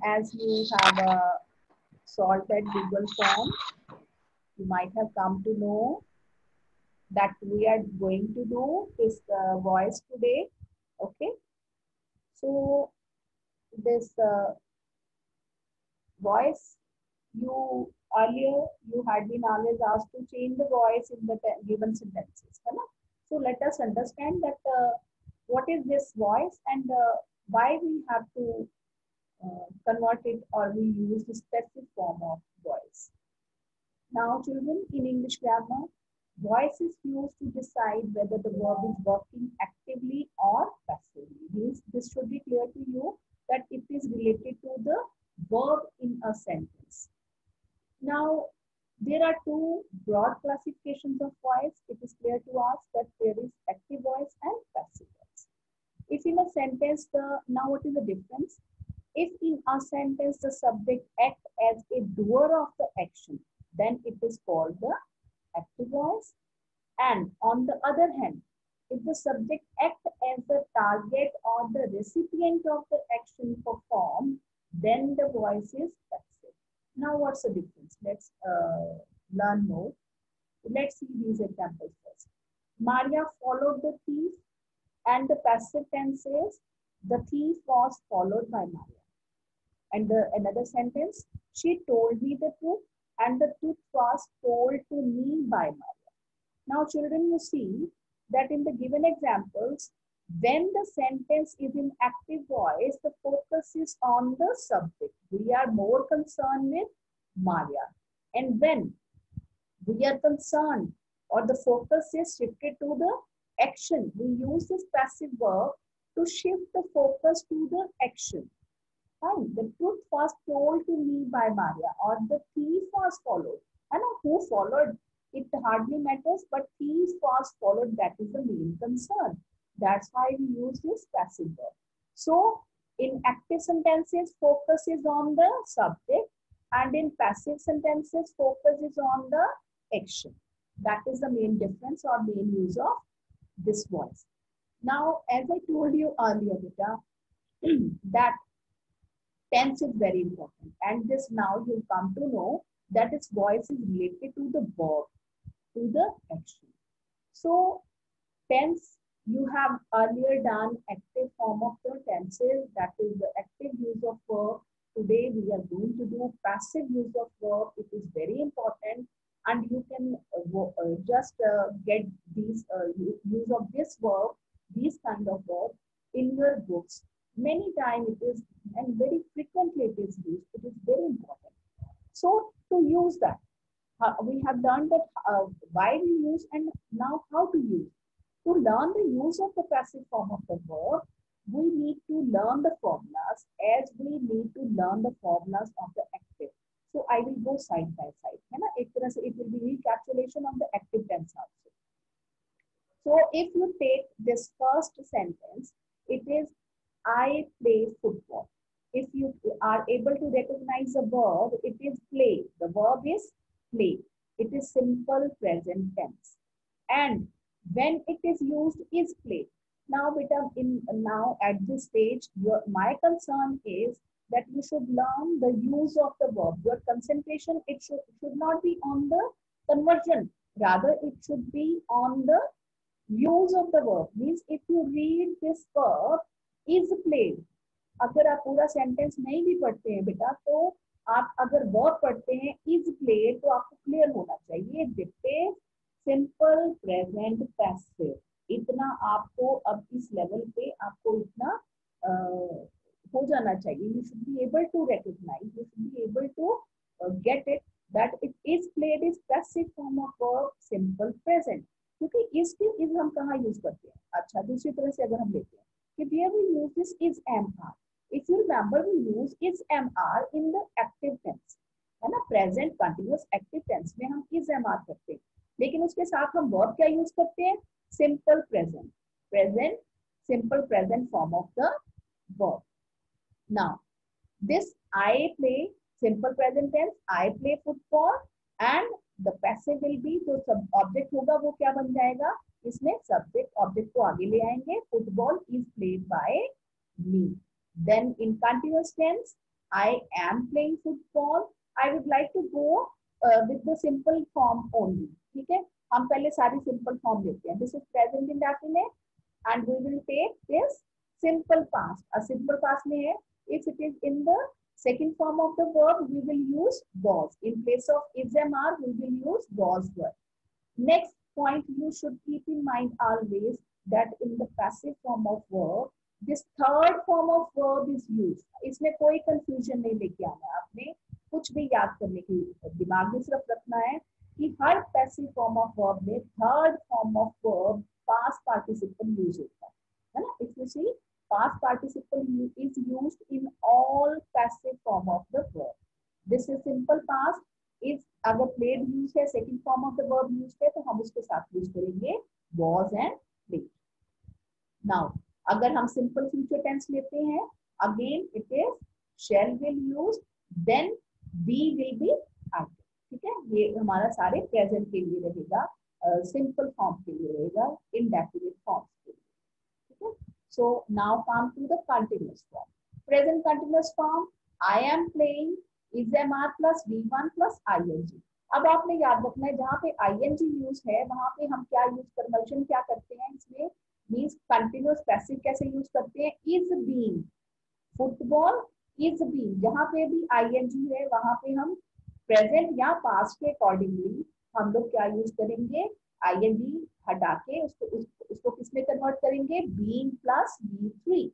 As you have solved that Google form, you might have come to know that we are going to do this voice today. Okay, so this voice, you earlier you had been always asked to change the voice in the given sentences, है ना? So let us understand that what is this voice and why we have to convert it or we use the specific form of voice. Now, children, in English grammar, voice is used to decide whether the verb is working actively or passively. Means this should be clear to you that it is related to the verb in a sentence. Now, there are two broad classifications of voice. It is clear to us that there is active voice and passive voice. If in a sentence, now what is the difference? If in a sentence the subject acts as a doer of the action, then it is called the active voice. And on the other hand, if the subject acts as the target or the recipient of the action performed, then the voice is passive. Now, what's the difference? Let's learn more. Let's see these examples first. Maria followed the thief, and the passive tense says the thief was followed by Maria. And another sentence, she told me the truth, and the truth was told to me by Maria. Now, children, you see that in the given examples, when the sentence is in active voice, the focus is on the subject. We are more concerned with Maria. And when we are concerned or the focus is shifted to the action, we use this passive verb to shift the focus to the action. Fine. The truth was told to me by Maria, or the thief was followed. And who followed, it hardly matters, but thief was followed, that is the main concern. That's why we use this passive verb. So, in active sentences, focus is on the subject, and in passive sentences, focus is on the action. That is the main difference or main use of this voice. Now, as I told you earlier, Beta, that tense is very important, and this now you'll come to know that its voice is related to the verb, to the action. So, tense, you have earlier done active form of the tenses, that is the active use of verb. Today we are going to do passive use of verb. It is very important, and you can just get these use of this verb, these kind of verb in your books. Many times it is, and very frequently it is used. It is very important. So to use that, we have learned that why we use and now how to use. To learn the use of the passive form of the verb, we need to learn the formulas as we need to learn the formulas of the active. So I will go side by side. It will be recapitulation of the active tense also. So if you take this first sentence, it is I play football. If you are able to recognize the verb, it is play. The verb is play. It is simple present tense. And when it is used is play. Now, now at this stage, my concern is that you should learn the use of the verb. Your concentration, it should not be on the conversion. Rather, it should be on the use of the verb. Means if you read this verb is played, अगर आप पूरा sentence नहीं भी पढ़ते हैं बेटा, तो आप अगर वर्ब पढ़ते हैं इज प्लेड, तो आपको क्लियर होना चाहिए डिक्टेट सिंपल प्रेजेंट पैसिव. इतना आपको अब इस लेवल पे आपको इतना हो जाना चाहिए. You should be able to recognise, you should be able to get it that it is played is passive form of verb simple present. क्योंकि इसके इज हम कहाँ यूज करते हैं. अच्छा, दूसरी तरह से अगर हम लेते हैं कि where we use this is MR. If you remember, we use is MR in the active tense, है ना. प्रेजेंट कंटिन्यूअस एक्टिव टेंस में हम is MR करते हैं, लेकिन उसके साथ हम वर्ब क्या यूज करते हैं, simple present. Present, simple present form of the verb. Now this I play, simple present tense, I play football, and the passive will be, जो सब ऑब्जेक्ट होगा वो क्या बन जाएगा, इसमें सब्जेक्ट ऑब्जेक्ट को आगे ले आएंगे. Football is played by me. Then in continuous tense I am playing football. I would like to go with the simple form only. ठीक है, हम पहले सारी simple form लेते हैं. This is present indefinite and we will take this simple past. A simple past में है, if it is in the second form of the verb, we will use was. In place of is and are, we will use was were. Next point you should keep in mind always that in the passive form of verb, this third form of verb is used. इसमें कोई confusion नहीं लेके आना है आपने, कुछ भी याद करने की दिमाग में सिर्फ रखना है कि हर passive form of verb में third form of verb past participle use होता है ना. If you see, past participle is used in all passive form of the verb. This is simple past. If अगर played यूज है, second form of the verb use है, तो हम उसके साथ यूज करेंगे was and played. Now अगर हम सिंपल फ्यूचर टेंस लेते हैं, again it is shall will used, then be will be active. ठीक है, ये हमारा सारे प्रेजेंट के लिए रहेगा, सिंपल फॉर्म के लिए रहेगा, इनडेफिनिट फॉर्म के लिए. ठीक है, so now come to the continuous form. Present continuous form, I am playing is MR plus V1 plus ING. अब आपने याद रखना है जहां पे ING यूज है वहां पे हम क्या यूज कन्वर्जन क्या करते हैं, इसमें मींस कंटिन्यूअस पैसिव कैसे यूज करते हैं, is being, football is being, जहां पे भी ING है वहां पे हम प्रेजेंट या पास्ट के अकॉर्डिंगली हम लोग क्या यूज करेंगे, ING हटा के उसको किसमें कन्वर्ट करेंगे, being plus V3.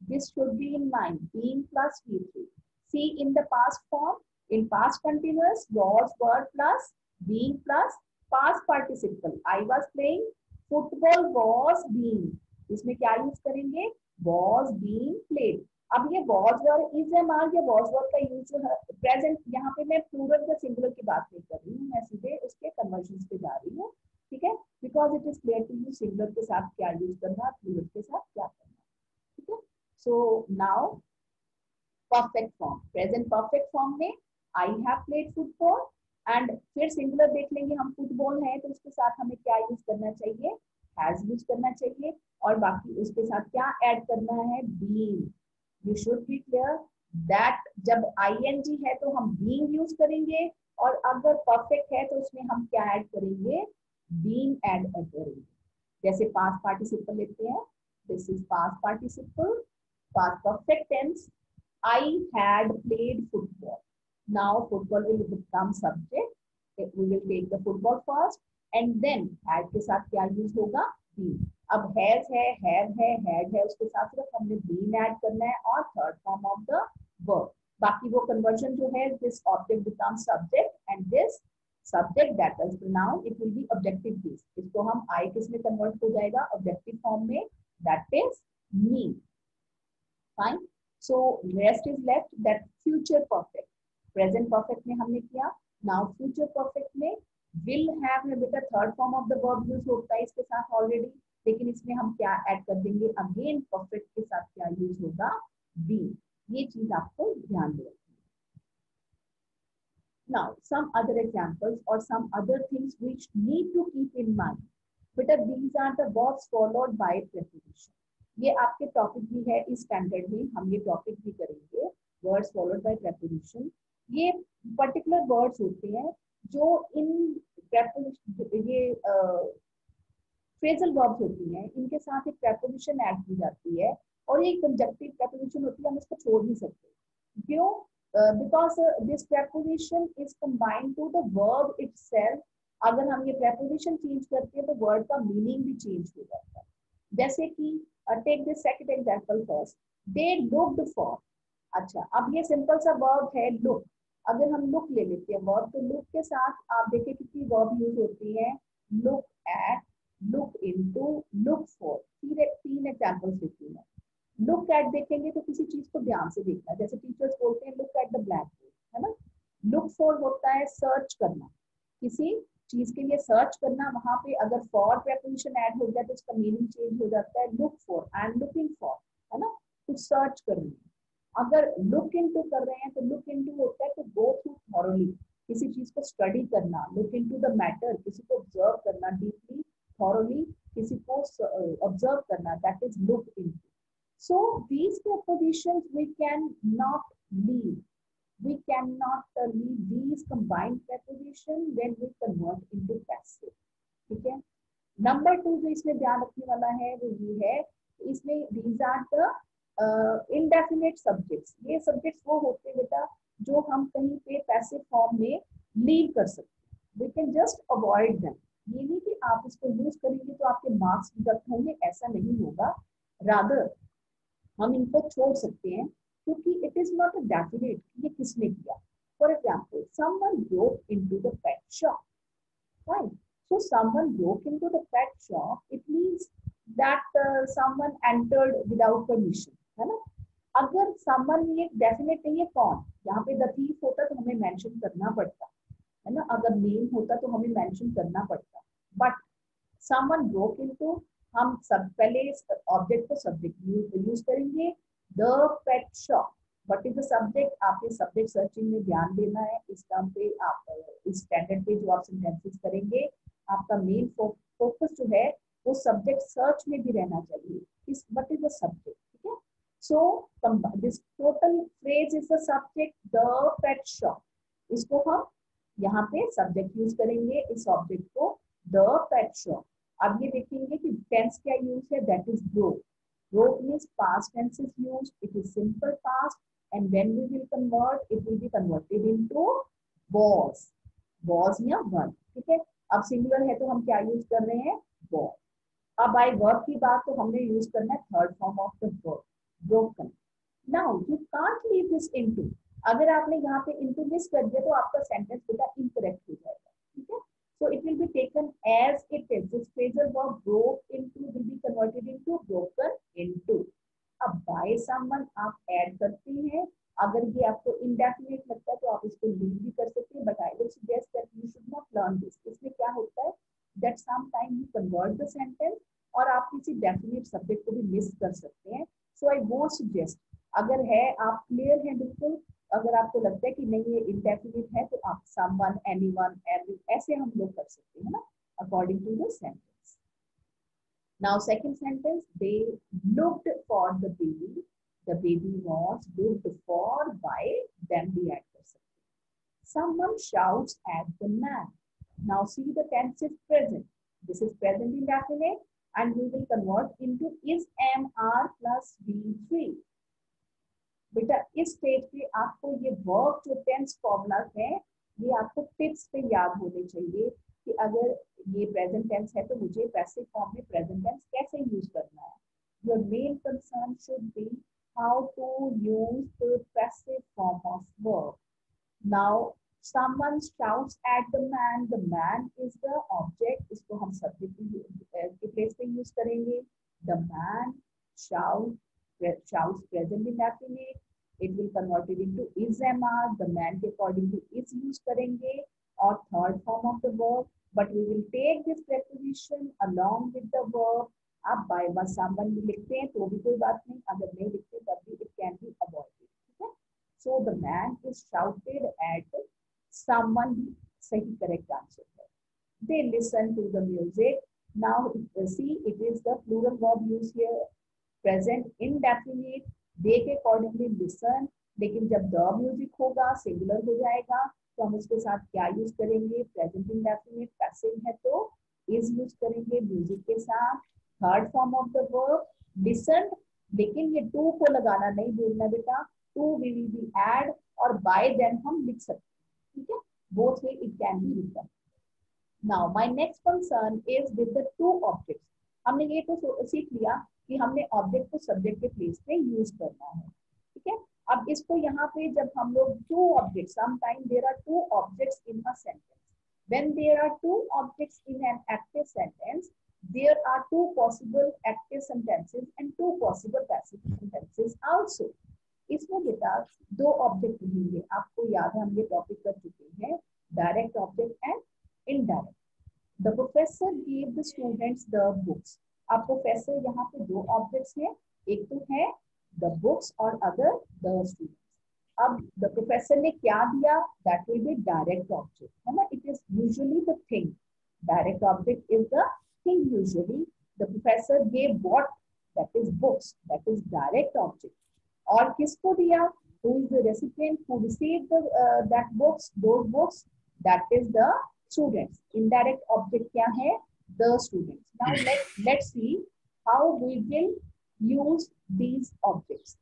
This should be in mind, being plus V3. See in the past form, in past continuous, was, were plus, being plus, past participle. I was playing, football was being. इसमें क्या use करेंगे, was being played. अब ये was were is and are या was were का use present, यहाँ पे मैं प्लूरल या सिंगुलर की बात नहीं कर रही हूँ, मैं सीधे उसके कन्वर्जन पे जा रही हूँ. ठीक है, because it is clear to you singular के साथ क्या यूज करना, प्लूरल के साथ क्या करना. ठीक है, so now perfect form, present perfect form में I have played football, and फिर सिंगुलर देख लेंगे हम, फुटबॉल है तो उसके साथ हमें क्या यूज करना चाहिए, हैज यूज करना चाहिए, और बाकी उसके साथ क्या ऐड करना है, being. You should B clear that जब ING है तो हम बीइंग यूज करेंगे, और अगर परफेक्ट है तो उसमें हम क्या ऐड करेंगे, बीइंग ऐड करेंगे. जैसे पास्ट पार्टिसिपल लेते हैं, this is past participle, past perfect tense, I had played football. Now football will become subject. We will take the football first and then had के साथ क्या यूज होगा, been. अब has है, have है, had है, उसके साथ सिर्फ हमने been ऐड करना है और third form of the verb. बाकी वो कन्वर्जन जो है, this object becomes subject and this subject that is pronoun, it will be objective case. इसको हम I किस में कन्वर्ट हो जाएगा, ऑब्जेक्टिव फॉर्म में, that is me. Fine. So rest is left that future perfect. Present perfect में हमने किया. Now future perfect में will have है बेटा, third form of the verb use होता है इसके साथ ऑलरेडी, लेकिन इसमें हम क्या ऐड कर देंगे, अगेन परफेक्ट के साथ क्या यूज होगा, बी. ये चीज आपको ध्यान में रखनी है. Now some other examples or some other things which need to keep in mind. बेटा these are the verbs followed by preposition. ये आपके टॉपिक भी है इस स्टैंडर्ड में, हम ये टॉपिक भी करेंगे, वर्ड्स फॉलोड बाय प्रेपोजिशन. ये पर्टिकुलर वर्ड्स होते हैं जो इन प्रेपोजिशन, ये फ्रेजल वर्ब्स होती हैं, इनके साथ एक प्रेपोजिशन ऐड की जाती है, और ये कंजक्टिव प्रेपोजिशन होती है, हम इसको छोड़ नहीं सकते. क्यों, because this preposition is combined to the verb itself. अगर हम ये प्रेपोजिशन चेंज करते हैं तो वर्ड का मीनिंग भी चेंज हो जाता है. जैसे कि take this second example first, they looked for. अच्छा, अब ये सिंपल सा वर्ब है लुक. अगर हम लुक ले लेते हैं वर्ब, तो लुक के साथ आप देखिए कितनी वर्ब यूज होती है, look at, look into, look for. तीन एग्जांपल्स देती है. लुक एट देखेंगे तो किसी चीज को ध्यान से देखना, जैसे टीचर्स बोलते हैं look at the black board, है ना. लुक फॉर होता है सर्च करना, किसी चीज के लिए सर्च करना. वहां पे अगर फॉर प्रेपोजिशन ऐड हो गया तो उसका मीनिंग चेंज हो जाता है, look for, I am looking for, है ना, कुछ सर्च करना. अगर लुक इनटू कर रहे हैं तो लुक इनटू होता है तो गो थ्रू थॉरोली, किसी चीज को स्टडी करना. लुक इनटू द मैटर, किसी को ऑब्जर्व करना डीपली, थॉरोली किसी को ऑब्जर्व करना, that is look into. So these prepositions we cannot leave. We cannot leave these combined preposition when we convert into passive. ठीक है. नंबर 2 जो इसमें ध्यान रखने वाला है वो ये है, इसमें these are the indefinite subjects. ये subjects वो होते हैं बेटा जो हम कहीं पे पैसिव फॉर्म में लीव कर सकते हैं. We can just avoid them. ये नहीं कि आप इसको यूज करेंगे तो आपके मार्क्स डिडक्ट होंगे, ऐसा नहीं होगा. रादर हम इनको छोड़ सकते हैं क्योंकि it is not a definite ये किसने किया. For example someone broke into the pet shop. Right. So someone broke into the pet shop. It means that someone entered without permission, है ना. अगर someone ये definite नहीं है कौन, यहाँ पे the thief होता तो हमें mention करना पड़ता, है ना. अगर name होता तो हमें mention करना पड़ता. But someone broke into, हम सब पहले ऑब्जेक्ट को सब्जेक्ट यूज करेंगे. The pet shop. What is the subject? आप ये सब्जेक्ट सर्चिंग में ध्यान देना है. इस टर्म पे आप इस स्टैंडर्ड पे जो आप सेंटेंसेस करेंगे आपका मेन फोकस जो है वो सब्जेक्ट सर्च में भी रहना चाहिए. इस व्हाट इज द सब्जेक्ट. ठीक है. So this total phrase is the subject the pet shop. इसको हम यहाँ पे सब्जेक्ट यूज करेंगे इस ऑब्जेक्ट को द पेट शॉप. अब ये देखेंगे कि टेंस क्या यूज है, that is broke. Broke means past tense is used. It is simple past, and when we will convert, it will be converted into was. Was या was. ठीक है. अब सिंगुलर है तो हम क्या यूज कर रहे हैं, was. अब आई वर्ब की बात तो हमने यूज करना है third form of the verb, broken. Now you can't leave this into. अगर आपने यहाँ पे into मिस कर दिया तो आपका सेंटेंस बेटा इनकरेक्ट हो जाएगा. ठीक है. So it will be taken as it is. This phrasal verb broke into will be converted into broken into. अब by someone आप ऐड करते हैं. अगर ये आपको indefinite लगता है तो आप इसको लीव भी कर सकते हैं. But I will suggest that you should not learn this. इसमें क्या होता है that sometimes you convert the sentence और आप किसी definite subject को भी मिस कर सकते हैं. So I would suggest अगर है आप क्लियर हैं बिल्कुल, अगर आपको लगता है कि नहीं ये इंडेफिनिट है तो आप समवन, एनीवन, एवरी ऐसे हम लोग कर सकते हैं ना according to the sentence. Now second sentence, they looked for the baby. The baby was looked for by them भी ऐड कर सकते हैं. Someone shouts at the man. Now see the tense is present. This is present indefinite and we will convert into is, am, are plus be3. बेटा इस stage पे आपको ये verb जो टेंस फॉर्मूलाज है ये आपको टिप्स पे याद होने चाहिए कि अगर ये प्रेजेंट टेंस है तो मुझे पैसिव फॉर्म में प्रेजेंट टेंस कैसे यूज करना है. Your main concern should be how to use the passive form of verb. Now someone shouts at the man. The man is the object. इसको हम subject के प्लेस पे use करेंगे. The man shouts present indefinite. It will convert it into is, am, are. The man के according to is use करेंगे और third form of the verb. But we will take this preposition along with the verb. आप by someone भी लिखते हैं तो भी कोई बात नहीं, अगर नहीं लिखते तब भी it can be avoided. ठीक है. So the man is shouted at someone. सही correct answer है. They listen to the music. Now see, it is the plural verb used here, present indefinite. They के accordingly listen. लेकिन जब the music होगा singular हो जाएगा तो हम उसके साथ क्या यूज करेंगे, present indefinite passive है तो is यूज करेंगे music के साथ. Third form of the verb listen, लेकिन ये to को लगाना नहीं भूलना बेटा. To we will be add और by then हम लिख सकते हैं. ठीक है. Both way it can be written. Now my next concern is with the two objects. हमने ये तो सीख लिया कि हमने ऑब्जेक्ट को सब्जेक्ट के प्लेस पे यूज करना है. ठीक है. अब इसको यहाँ पे जब हम लोग two objects, sometimes there are two objects in a sentence. When there are two objects in an active sentence, there are two possible active sentences and two possible passive sentences also. इसमें बेटा दो object रहेंगे. आपको याद है हम ये topic कर चुके हैं, direct object and indirect. The professor give the students the books. अब प्रोफेसर यहाँ पे दो ऑब्जेक्ट्स हैं, एक तो है द बुक्स और अदर द स्टूडेंट्स. अब द प्रोफेसर ने क्या दिया, that will be direct object, है ना. It is usually the thing. Direct object is the thing usually. The professor gave what, that is books, that is direct object. और किसको दिया? Who is the recipient who received that books, those books? That is the students. Indirect object क्या है? The students. Now let's see how we will use these objects.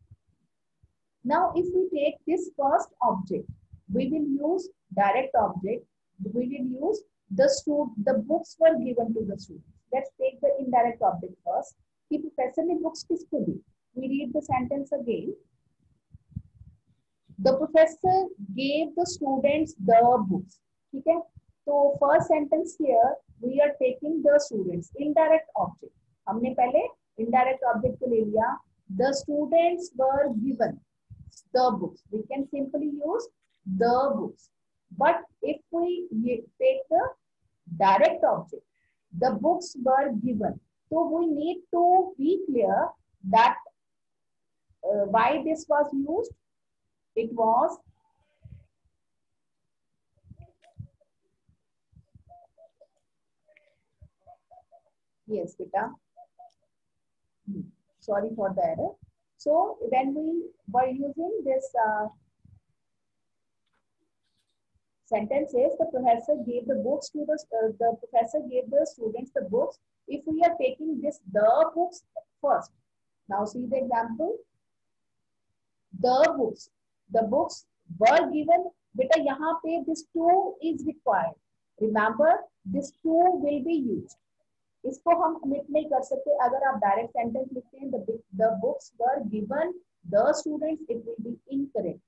Now, if we take this first object, we will use direct object. We will use the books were given to the students. Let's take the indirect object first. कि professor ने books किसको दी? We read the sentence again. The professor gave the students the books. ठीक है? तो first sentence here we are taking the students. Indirect object. हमने पहले indirect object को ले लिया. The students were given the books. We can simply use the books. But if we take the direct object, the books were given. So we need to be clear that why this was used. It was yes, beta. Sorry for the error. So when we were using this sentences, the professor gave the books to the professor gave the students the books. If we are taking this the books first, now see the example. The books were given. Beta यहाँ पे this to is required. Remember, this to will be used. इसको हम omit नहीं कर सकते. अगर आप direct sentence लिखते हैं the books were given the students, it will be incorrect.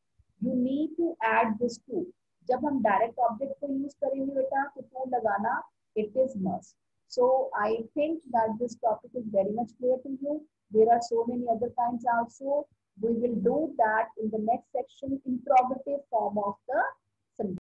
You need to add this to. जब हम डायरेक्ट ऑब्जेक्ट को यूज करेंगे बेटा तो to लगाना it is must. So I think that this topic is very much clear to you. There are so many other kinds also. We will do that in the next section, interrogative form of the